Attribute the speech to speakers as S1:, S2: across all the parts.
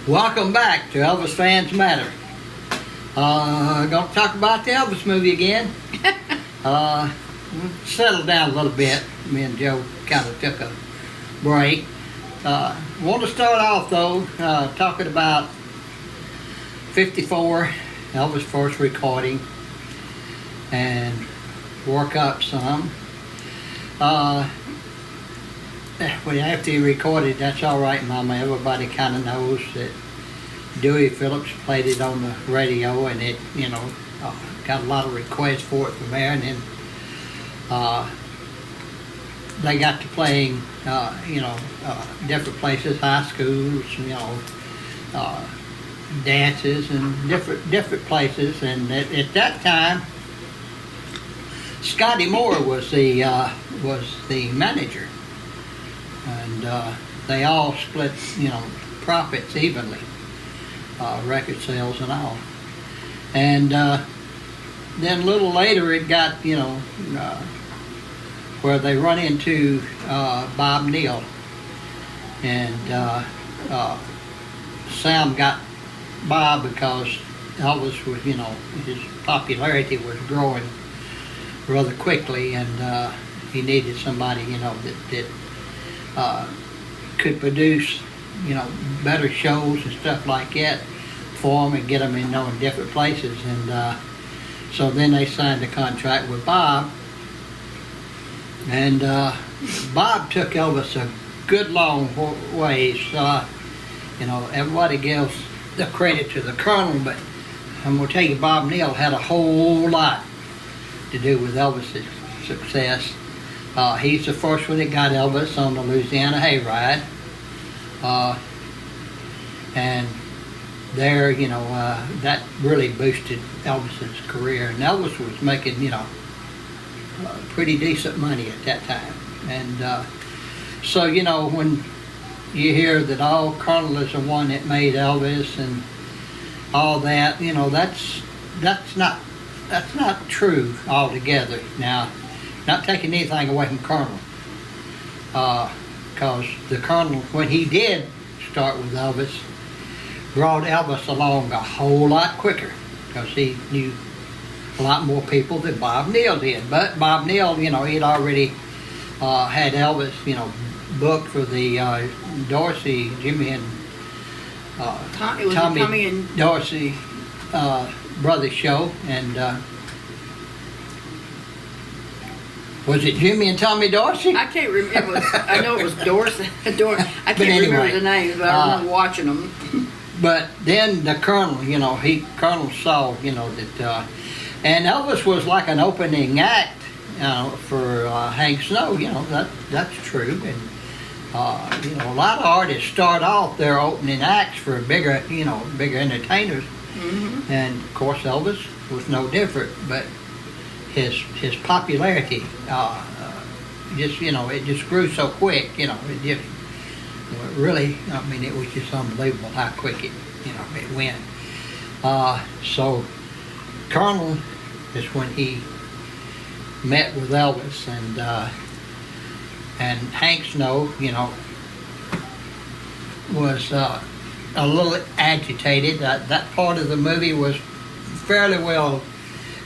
S1: Welcome back to Elvis Fans Matter. Going to talk about the Elvis movie again. Settled down a little bit. Me and Joe kind of took a break. Want to start off though talking about 54, Elvis' first recording, and work up some. Well, after he recorded, that's all right, Mama. Everybody kind of knows that Dewey Phillips played it on the radio, and it, got a lot of requests for it from there. And then they got to playing, different places, high schools, dances, and different places. And at that time, Scotty Moore was the manager. And they all split, profits evenly, record sales and all. And then a little later it got, where they run into Bob Neal. And Sam got Bob because Elvis was, his popularity was growing rather quickly, and he needed somebody, that could produce, better shows and stuff like that for them and get them in different places. And so then they signed a contract with Bob, and Bob took Elvis a good long ways. Everybody gives the credit to the Colonel, but I'm going to tell you, Bob Neal had a whole lot to do with Elvis' success. He's the first one that got Elvis on the Louisiana Hayride. And there, that really boosted Elvis's career. And Elvis was making, pretty decent money at that time. And so, when you hear that Colonel is the one that made Elvis and all that, that's not true altogether. Now, not taking anything away from Colonel, because the Colonel, when he did start with Elvis, brought Elvis along a whole lot quicker, because he knew a lot more people than Bob Neal did. But Bob Neal, he'd already had Elvis, booked for the Dorsey, Jimmy and Tommy and Dorsey brothers show, and was it Jimmy and Tommy Dorsey?
S2: I can't remember. I know it was Dorsey. I can't remember the names, but I remember watching them.
S1: But then the Colonel, Colonel saw, that, and Elvis was like an opening act, for Hank Snow. That's true. And a lot of artists start off their opening acts for bigger entertainers. Mm-hmm. And of course, Elvis was no different, but his popularity it just grew so quick, it just really, it was just unbelievable how quick it went. So Colonel is when he met with Elvis, and Hank Snow, was a little agitated. That part of the movie was fairly well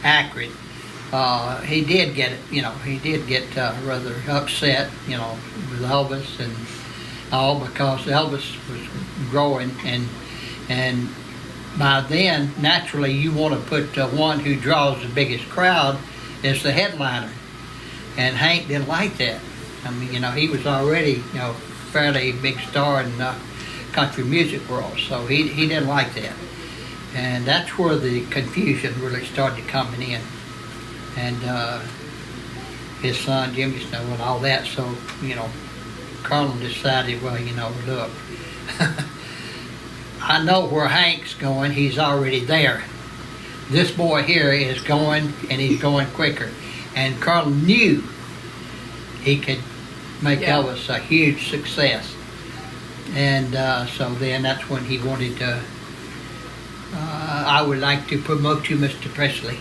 S1: accurate. He did get rather upset, with Elvis and all, because Elvis was growing, and by then, naturally, you want to put one who draws the biggest crowd as the headliner, and Hank didn't like that. He was already, fairly big star in the country music world, so he didn't like that, and that's where the confusion really started coming in. And his son Jimmy Snow and all that. So, Colonel decided, well, look, I know where Hank's going. He's already there. This boy here is going, and he's going quicker. And Colonel knew he could make Elvis a huge success. And so then that's when he wanted to, I would like to promote you, Mr. Presley,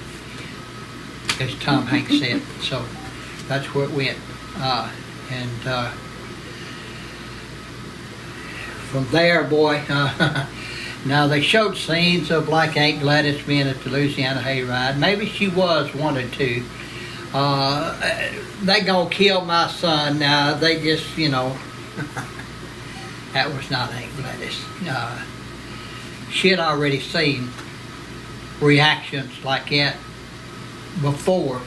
S1: as Tom Hanks said. So that's where it went. And from there, boy, Now, they showed scenes of like Aunt Gladys being at the Louisiana hayride. Maybe she was one or two. They gonna kill my son. Now, they just, that was not Aunt Gladys. She had already seen reactions like that before,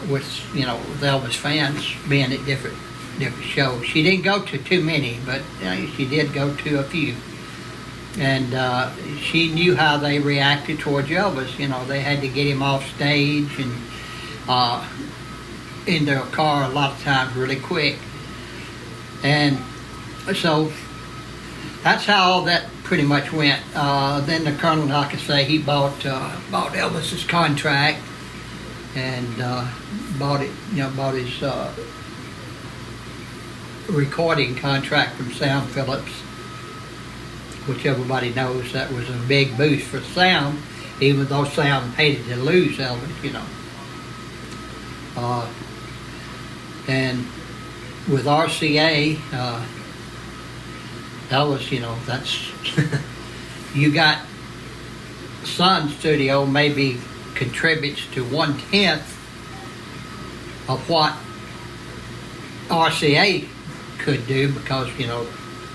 S1: with Elvis fans being at different shows. She didn't go to too many, but she did go to a few. And she knew how they reacted towards Elvis. They had to get him off stage and into a car a lot of times really quick. And so that's how all that pretty much went. Then the colonel, like I say, he bought Elvis's contract and bought his recording contract from Sound Phillips, which everybody knows that was a big boost for Sound, even though Sound hated to lose Elvis, and with RCA, Elvis, that's you got Sun Studio maybe contributes to 1/10 of what RCA could do, because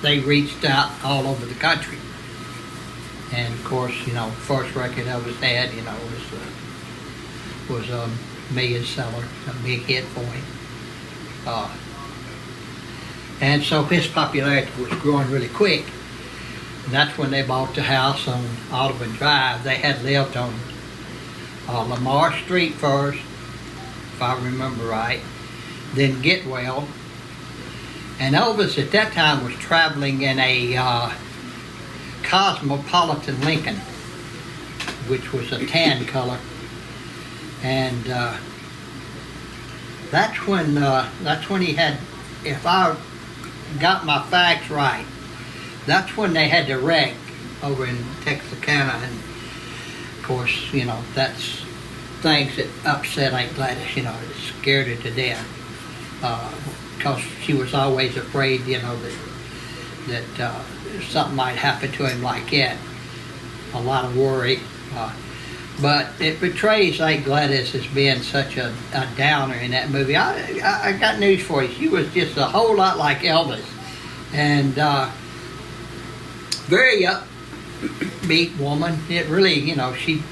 S1: they reached out all over the country. And of course, first record Elvis had, was a million seller, a big hit for him. And so his popularity was growing really quick. And that's when they bought the house on Audubon Drive. They had lived on Lamar Street first, if I remember right, then Getwell. And Elvis at that time was traveling in a Cosmopolitan Lincoln, which was a tan color. And that's when he had, if I got my facts right, that's when they had the wreck over in Texarkana. And of course, that's things that upset Aunt Gladys, it scared her to death. Because she was always afraid, that something might happen to him like that. A lot of worry. But it portrays Aunt Gladys as being such a downer in that movie. I got news for you. She was just a whole lot like Elvis. And very upbeat woman. It really, she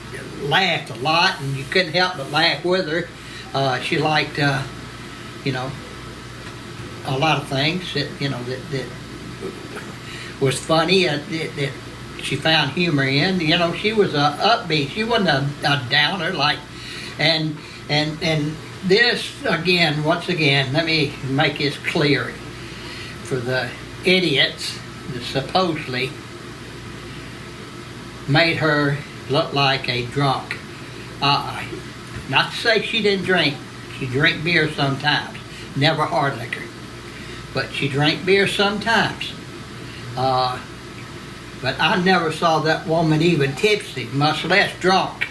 S1: laughed a lot, and you couldn't help but laugh with her. She liked, a lot of things that that was funny, that she found humor in. She was a upbeat. She wasn't a downer like. And this once again, let me make this clear for the idiots that supposedly made her look like a drunk. Not to say she didn't drink. She drank beer sometimes, never hard liquor. But she drank beer sometimes. But I never saw that woman even tipsy, much less drunk.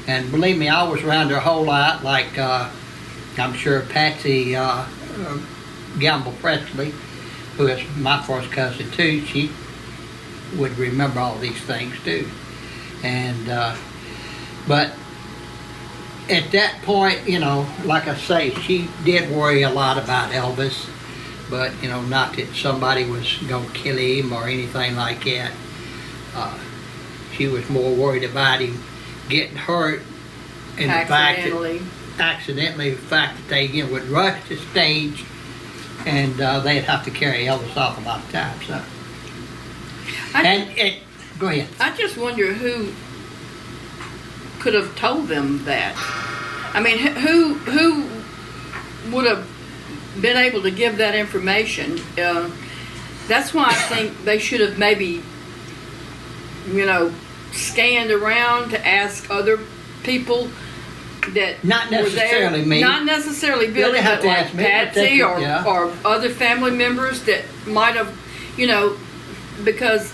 S1: And believe me, I was around her a whole lot, like I'm sure Patsy Gamble Presley, who is my first cousin too, she would remember all these things too. And but at that point, like I say, she did worry a lot about Elvis. But, not that somebody was going to kill him or anything like that. She was more worried about him getting hurt. And accidentally, the fact that they would rush the stage and they'd have to carry Elvis off a lot of times. So. Go ahead.
S2: I just wonder who could have told them that. I mean, who would have been able to give that information. That's why I think they should have maybe, scanned around to ask other people that
S1: not necessarily
S2: were there.
S1: Me.
S2: Not necessarily Billy, but like Patsy or other family members that might have, because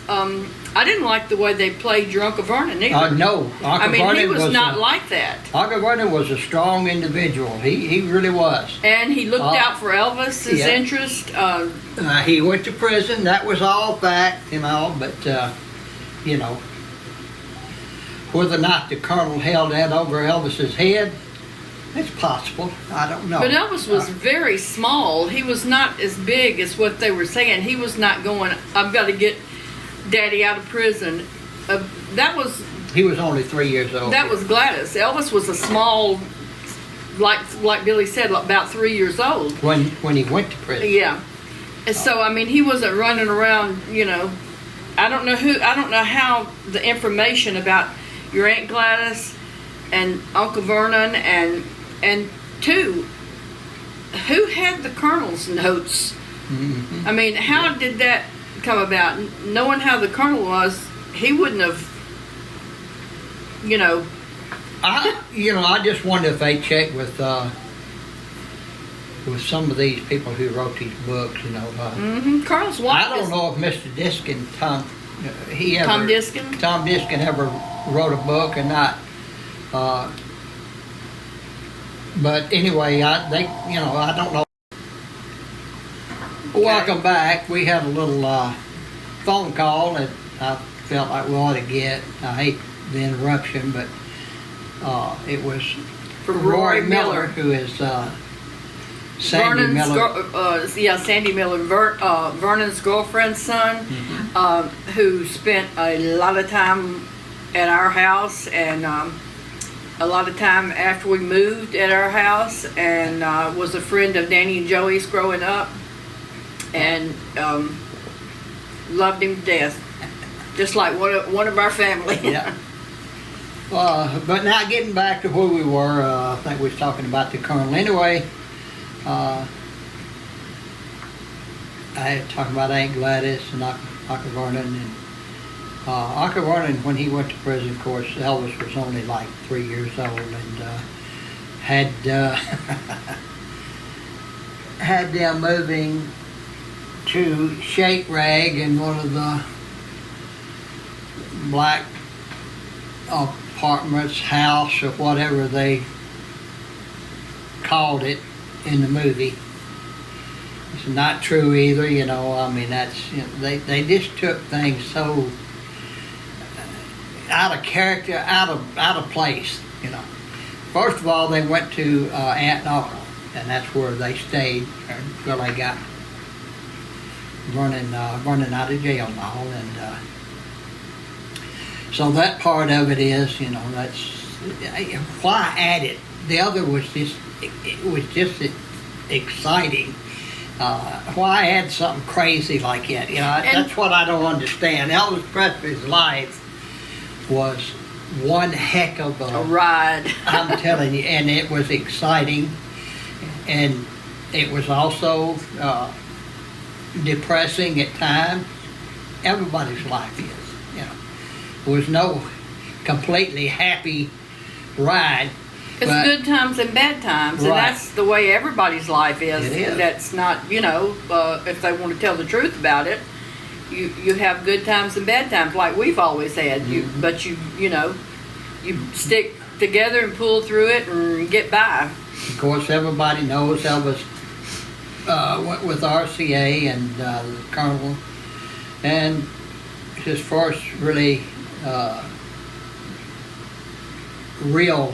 S2: I didn't like the way they played your Uncle Vernon either.
S1: No,
S2: I
S1: Uncle
S2: mean, he
S1: Vernon
S2: was not
S1: a,
S2: like that.
S1: Uncle Vernon was a strong individual. He really was.
S2: And he looked out for Elvis's
S1: yeah.
S2: interest.
S1: He went to prison. That was all fact, but whether or not the colonel held that over Elvis's head, it's possible. I don't know.
S2: But Elvis was very small. He was not as big as what they were saying. He was not going, I've got to get Daddy out of prison.
S1: He was only 3 years old.
S2: That was Gladys. Elvis was a small, like Billy said, about 3 years old.
S1: When he went to prison.
S2: Yeah. And so, I mean, he wasn't running around, I don't know how the information about your Aunt Gladys and Uncle Vernon and two, who had the Colonel's notes?
S1: Mm-hmm.
S2: I mean, how did that come about? Knowing how the Colonel was, he wouldn't have,
S1: I just wonder if they checked with some of these people who wrote these books,
S2: Colonel's wife.
S1: I don't know if Mr. Diskin, Tom Diskin ever wrote a book or not. But anyway, I don't know.
S2: Okay.
S1: Welcome back. We had a little phone call that I felt like we ought to get. I hate the interruption, but it was
S2: For
S1: Roy
S2: Roy
S1: Miller,
S2: Miller.
S1: who is Sandy Miller.
S2: Sandy Miller, Vernon's girlfriend's son, who spent a lot of time at our house and a lot of time after we moved at our house, and was a friend of Danny and Joey's growing up, and loved him to death, just like one of our family.
S1: Yeah. But now getting back to where we were, I think we was talking about the Colonel. Anyway, I had talked about Aunt Gladys and Uncle Vernon. And Uncle Vernon, when he went to prison, of course, Elvis was only like 3 years old and had had them moving to Shake Rag in one of the black apartments, house, or whatever they called it in the movie. It's not true either, I mean, that's, they just took things so out of character, out of place, First of all, they went to Aunt and Uncle, and that's where they stayed until they got running out of jail now, and so that part of it is, that's why add it. The other was just, it was just exciting. Why add something crazy like that? That's what I don't understand. Elvis Presley's life was one heck of
S2: A ride.
S1: I'm telling you, and it was exciting, and it was also depressing at times. Everybody's life is, There was no completely happy ride.
S2: It's good times and bad times, and
S1: Right.
S2: that's the way everybody's life is.
S1: It is.
S2: That's not, if they want to tell the truth about it, you have good times and bad times, like we've always had. But you stick together and pull through it and get by.
S1: Of course, everybody knows Elvis went with RCA and the Colonel, and his first really real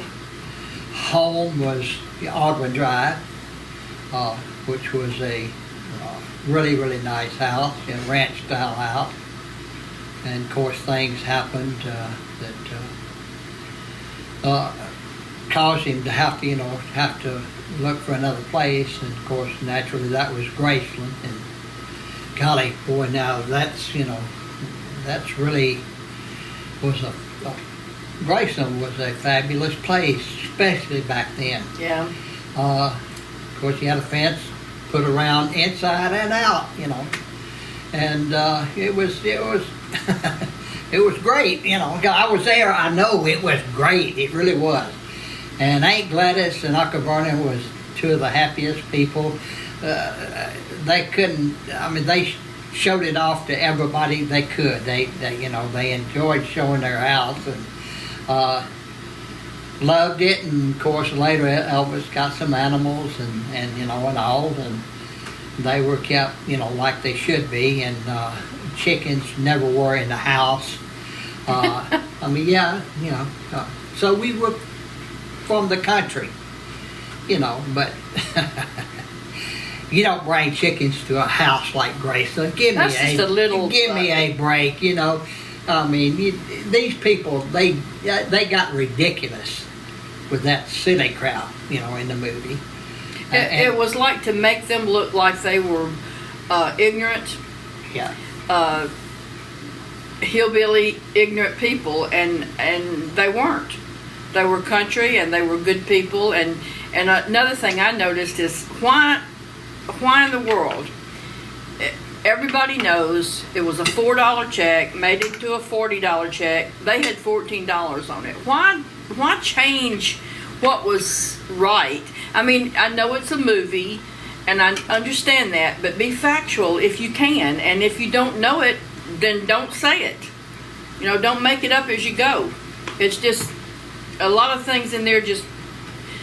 S1: home was Audubon Drive, which was a really, really nice house, a ranch style house. And of course things happened that caused him to have to look for another place. And of course naturally that was Graceland. And golly, boy, now that's really was Graceland was a fabulous place, especially back then.
S2: Yeah.
S1: Of course, you had a fence put around inside and out, and it was it was great. I was there. I know it was great. It really was. And Aunt Gladys and Uncle Vernon was two of the happiest people. They couldn't. I mean, they showed it off to everybody they could. They enjoyed showing their house and loved it. And of course, later Elvis got some animals and all, and they were kept like they should be. And chickens never were in the house. So we were from the country, but. You don't bring chickens to a house like Graceland. Give me a break. These people they got ridiculous with that silly crowd. In the movie.
S2: It was like to make them look like they were ignorant.
S1: Yeah.
S2: Hillbilly ignorant people, and they weren't. They were country and they were good people. And another thing I noticed is why in the world, everybody knows it was a $4 check made into a $40 check. They had $14 on it. Why change what was right? I mean, I know it's a movie and I understand that, but be factual if you can, and if you don't know it, then don't say it. Don't make it up as you go. It's just a lot of things in there just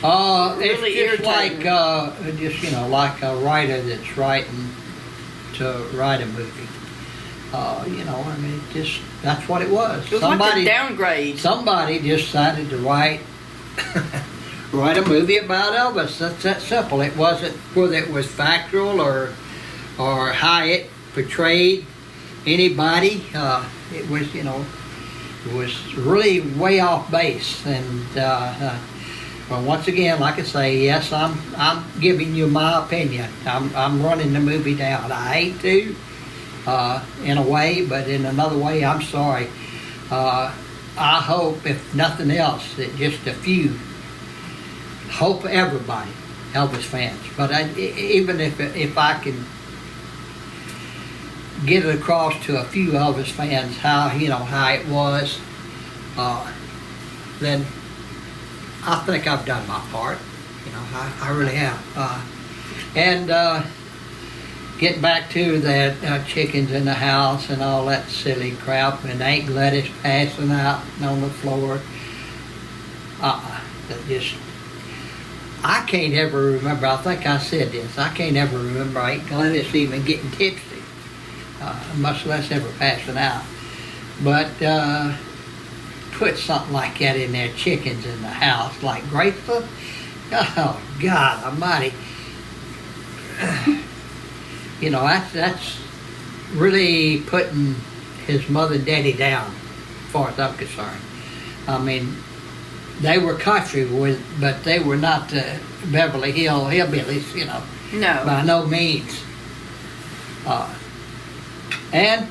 S2: really
S1: it's just
S2: irritating.
S1: like a writer that's writing to write a movie. That's what it was.
S2: It was like a downgrade.
S1: Somebody decided to write a movie about Elvis. That's that simple. It wasn't whether it was factual or how it portrayed anybody. It was really way off base. And well, once again, like I say, yes, I'm giving you my opinion. I'm running the movie down. I hate to, in a way, but in another way, I'm sorry. I hope, if nothing else, that just a few, hope everybody, Elvis fans, but even if I can get it across to a few Elvis fans how it was, then I think I've done my part. I really have. And getting back to that chickens in the house and all that silly crap, and Aunt Gladys passing out on the floor. I can't ever remember. I think I said this. I can't ever remember Aunt Gladys even getting tipsy, much less ever passing out. But put something like that in there, chickens in the house, like Graceful. Oh, God almighty. That's really putting his mother and daddy down, as far as I'm concerned. I mean, they were country, but they were not Beverly Hill hillbillies,
S2: No.
S1: by no means. And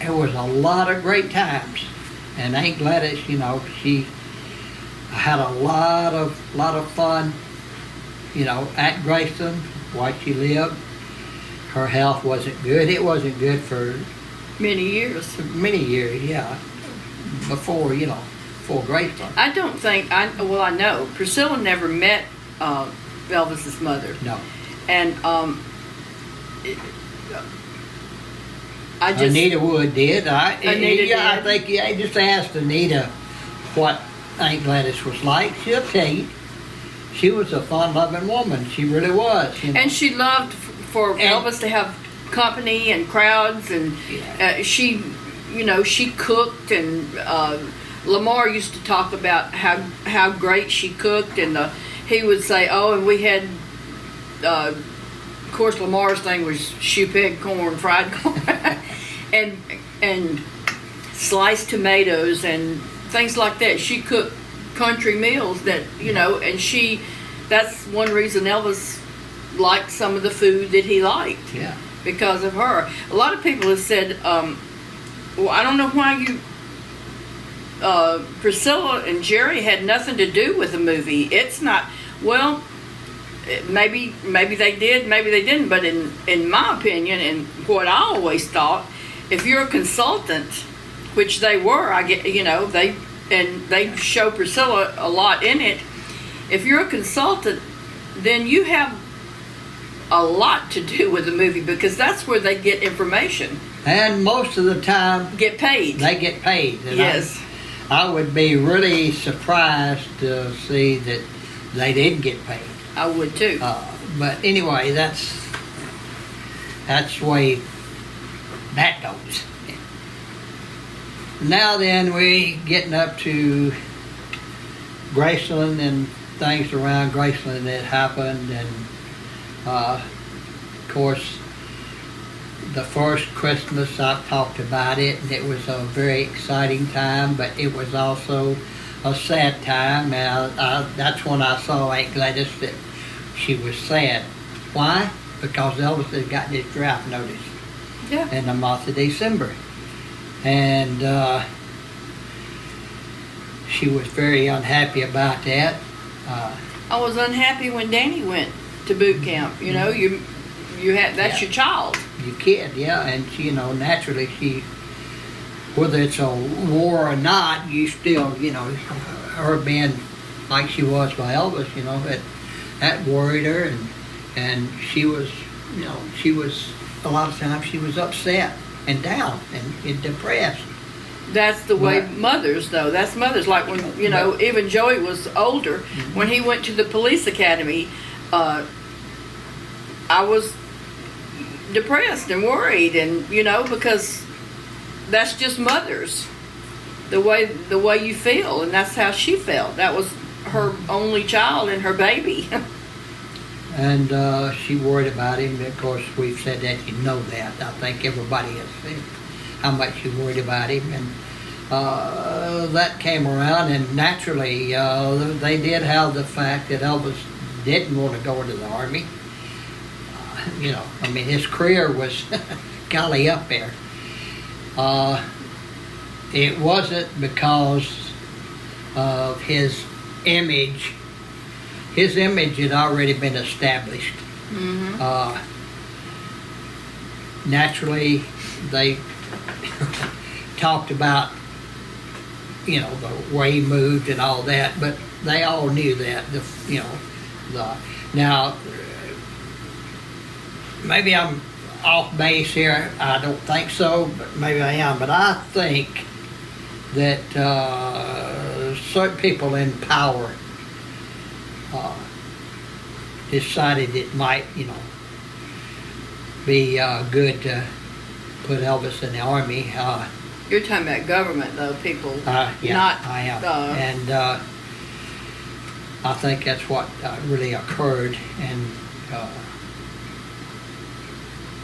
S1: it was a lot of great times. And Aunt Gladys, she had a lot of fun, at Graceland while she lived. Her health wasn't good. It wasn't good for
S2: Many years.
S1: Yeah, before Graceland.
S2: I don't think, I know. Priscilla never met Elvis's mother.
S1: No.
S2: And
S1: Anita Wood did. I
S2: did.
S1: think I just asked Anita what Aunt Gladys was like. She'll tell you. She was a fun-loving woman. She really was.
S2: And she loved for Elvis to have company and crowds, and she cooked, and Lamar used to talk about how great she cooked, and he would say, and we had, of course, Lamar's thing was shoe peg corn, fried corn, and sliced tomatoes and things like that. She cooked country meals that, and that's one reason Elvis liked some of the food that he liked.
S1: Yeah.
S2: Because of her. A lot of people have said, I don't know why Priscilla and Jerry had nothing to do with the movie. It's not, maybe they did, maybe they didn't, but in my opinion, and what I always thought, if you're a consultant, which they were, they show Priscilla a lot in it. If you're a consultant, then you have a lot to do with the movie because that's where they get information.
S1: And most of the time,
S2: Get paid.
S1: they get paid. And
S2: Yes.
S1: I would be really surprised to see that they didn't get paid.
S2: I would too.
S1: But anyway, that's the way that goes. Now then, we getting up to Graceland and things around Graceland that happened, and of course, the first Christmas I've talked about it, and it was a very exciting time, but it was also a sad time. That's when I saw Aunt Gladys that she was sad. Why? Because Elvis had gotten his draft notice
S2: Yeah.
S1: in the month of December. And she was very unhappy about that.
S2: I was unhappy when Danny went to boot camp. You know, you had that's
S1: Yeah.
S2: your child.
S1: You kid, yeah, and she, naturally whether it's a war or not, you still, her being like she was by Elvis, that worried her, and she was, she was, a lot of times she was upset and down and depressed.
S2: That's the way
S1: But-
S2: mothers, though. That's mothers. Like when, even Joey was older, when he went to the police academy, I was depressed and worried, and, because that's just mothers. The way you feel, and that's how she felt. That was her only child and her baby.
S1: And she worried about him. Of course, we've said that, that. I think everybody has said how much she worried about him. And that came around, and naturally, they did have the fact that Elvis didn't want to go into the Army. His career was golly up there. It wasn't because of his image. His image had already been established.
S2: Mm-hmm.
S1: Naturally, they talked about, the way he moved and all that, but they all knew that. Now, maybe I'm off base here. I don't think so, but maybe I am. But I think that certain people in power decided it might, be good to put Elvis in the Army.
S2: You're talking about government, though, people.
S1: Yeah,
S2: not,
S1: I am. And I think that's what really occurred. And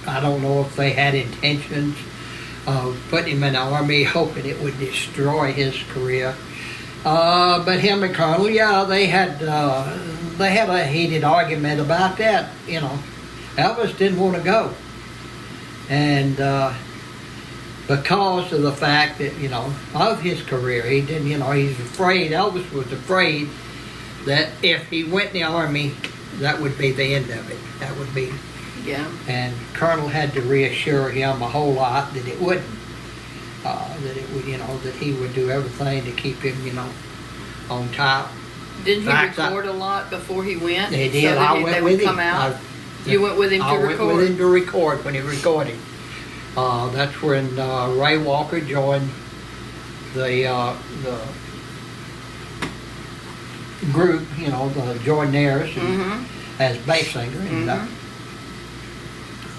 S1: I don't know if they had intentions of putting him in the Army, hoping it would destroy his career. But him and Colonel, they had a heated argument about that. Elvis didn't want to go, and because of the fact that of his career, he didn't. He's afraid. Elvis was afraid that if he went in the Army, that would be the end of it. That would be.
S2: Yeah.
S1: And Colonel had to reassure him a whole lot that it wouldn't. That it would, that he would do everything to keep him, on top.
S2: Didn't he
S1: Facts,
S2: record a lot before he went?
S1: They did.
S2: So that
S1: I went
S2: they
S1: with
S2: would
S1: him.
S2: come out? You went with him to record?
S1: I went with him to record when he recorded. That's when Ray Walker joined the group, the Joynaires, as bass singer, and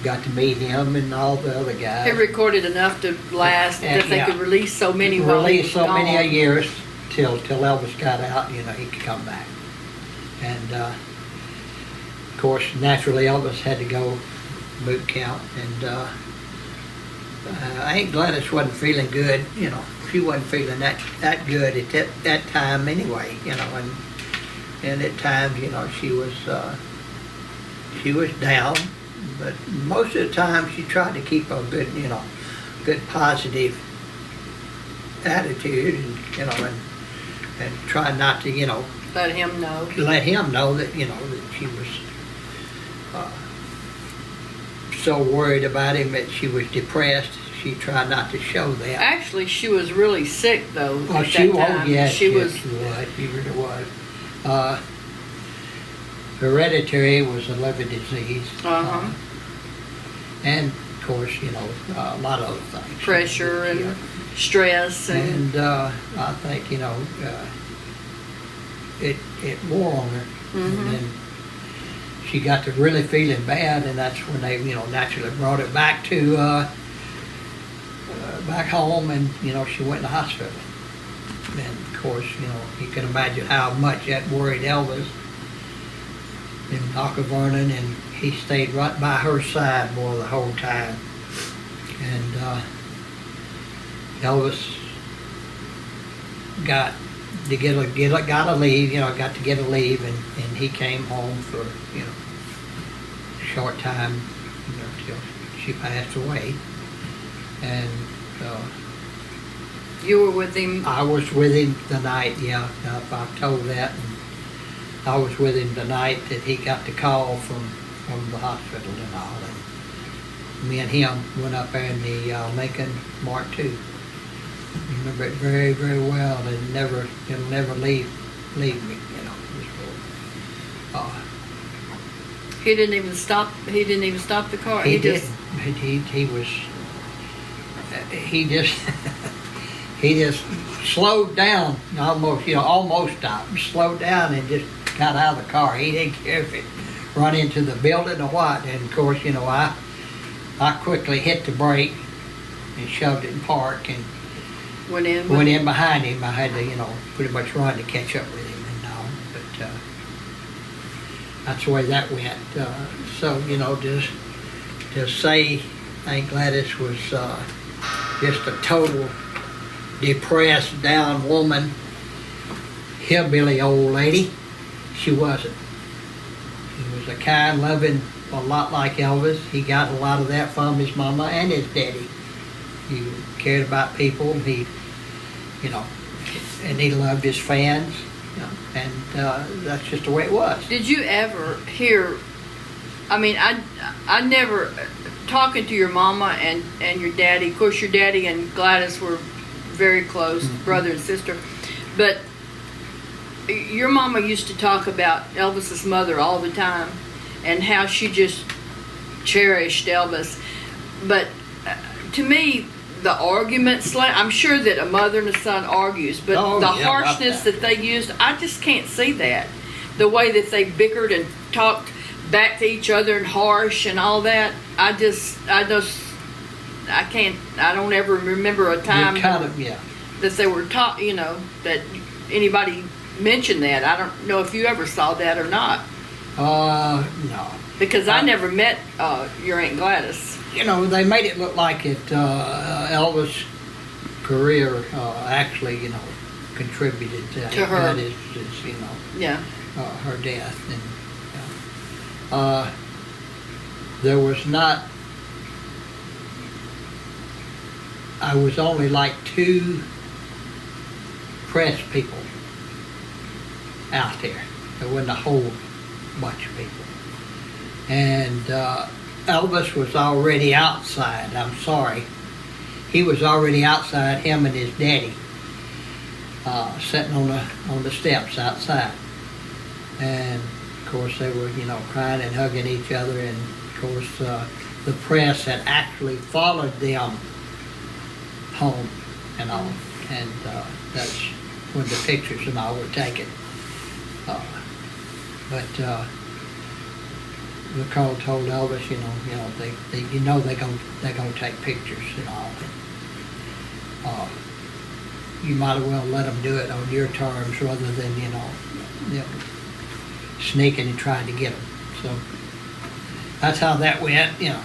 S1: got to meet him and all the other guys.
S2: He recorded enough to last that they could release so many while he
S1: Released
S2: was
S1: so many
S2: gone.
S1: years till Elvis got out, he could come back. And of course, naturally, Elvis had to go boot camp, and Aunt Gladys wasn't feeling good. She wasn't feeling that good at that time anyway. And at times, she was down, but most of the time she tried to keep a good, good positive attitude, and try not to,
S2: Let him know.
S1: let him know that, that she was so worried about him that she was depressed. She tried not to show that.
S2: Actually, she was really sick, though,
S1: Oh,
S2: at
S1: she
S2: that
S1: was,
S2: time.
S1: yes,
S2: she
S1: yes,
S2: was.
S1: she was. She really was. hereditary was a liver disease.
S2: Uh-huh.
S1: And of course, you know, a lot of other things.
S2: Pressure and
S1: Yeah.
S2: stress and.
S1: And I think, you know, it wore on her.
S2: Mhm.
S1: And then she got to really feeling bad, and that's when they, you know, naturally brought it back to back home, and you know, she went in the hospital. And of course, you know, you can imagine how much that worried Elvis and Dr. Vernon, and he stayed right by her side more the whole time. And Elvis got to got to leave, you know, got to get a leave, and he came home for, you know, a short time, you know, till she passed away. And
S2: You were with him.
S1: I was with him the night, yeah, I told that. And I was with him the night that he got the call from the hospital and all. And me and him went up there in the Lincoln Mark II. I remember it very, very well. It'll never leave me, you know.
S2: He didn't even stop. He didn't even stop the car.
S1: He
S2: just.
S1: didn't. He was. He just. He just slowed down, almost, you know, almost stopped, slowed down and just got out of the car. He didn't care if it run into the building or what. And of course, you know, I quickly hit the brake and shoved it in park and
S2: Went in.
S1: went in behind him. I had to, you know, pretty much run to catch up with him and all. But that's the way that went. So, you know, just to say Aunt Gladys was just a total depressed, down woman, hillbilly old lady. She wasn't. She was a kind, loving, a lot like Elvis. He got a lot of that from his mama and his daddy. He cared about people. He, you know, and he loved his fans. You know, and that's just the way it was.
S2: Did you ever hear? I mean, I never talking to your mama and your daddy. Of course, your daddy and Gladys were very close,
S1: Mm-hmm.
S2: brother and sister. But your mama used to talk about Elvis's mother all the time and how she just cherished Elvis. But to me, the arguments, I'm sure that a mother and a son argues, but
S1: Oh,
S2: the
S1: yeah, about
S2: harshness
S1: that.
S2: that they used, I just can't see that. The way that they bickered and talked back to each other and harsh and all that, I can't, I don't ever remember a time
S1: You kind of, yeah.
S2: that they were taught, you know, that anybody mentioned that. I don't know if you ever saw that or not,
S1: No.
S2: because I never met your Aunt Gladys.
S1: You know, they made it look like it, Elvis' career actually, you know, contributed to
S2: her.
S1: Gladys', you know,
S2: Yeah.
S1: her death. And there was not, I was only like 2 press people out there. There wasn't a whole bunch of people. And Elvis was already outside. I'm sorry. He was already outside, him and his daddy, sitting on the steps outside. And of course they were, you know, crying and hugging each other. And of course the press had actually followed them home and all. And that's when the pictures and all were taken. But the Colonel told Elvis, they're gonna take pictures and all. And, you might as well let them do it on your terms rather than sneaking and trying to get them. So that's how that went. You know.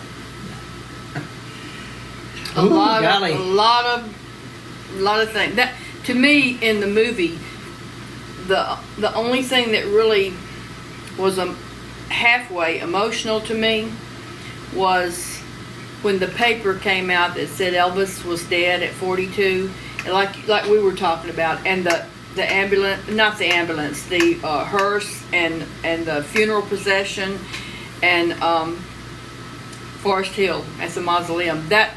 S2: A
S1: Ooh,
S2: lot
S1: golly.
S2: of things. That, to me, in the movie, the only thing that really was halfway emotional to me was when the paper came out that said Elvis was dead at 42, and like we were talking about, and the ambulance, not the ambulance, the hearse and the funeral procession and Forest Hill at the mausoleum. That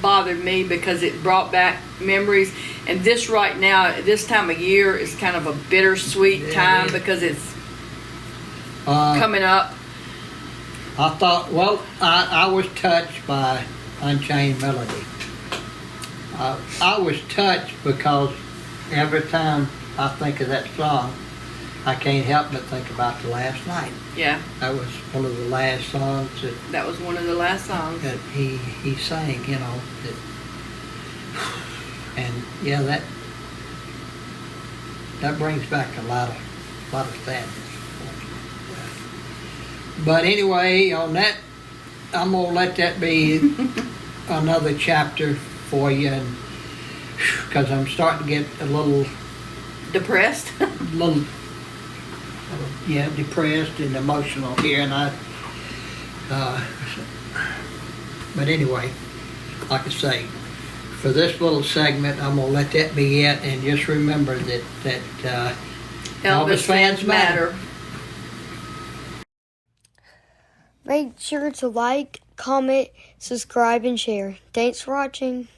S2: bothered me because it brought back memories. And this right now, this time of year is kind of a bittersweet
S1: Yeah, it
S2: time
S1: is.
S2: because it's coming up?
S1: I thought, well, I was touched by Unchained Melody. I was touched because every time I think of that song, I can't help but think about the last night.
S2: Yeah.
S1: That was one of the last songs
S2: That was one of the last songs.
S1: that he sang, you know. And yeah, that brings back a lot of sadness. But anyway, on that, I'm gonna let that be another chapter for you, and because I'm starting to get a little
S2: Depressed?
S1: depressed and emotional here, and but anyway, like I say, for this little segment, I'm gonna let that be it, and just remember that Elvis fans matter.
S3: Make sure to like, comment, subscribe, and share. Thanks for watching.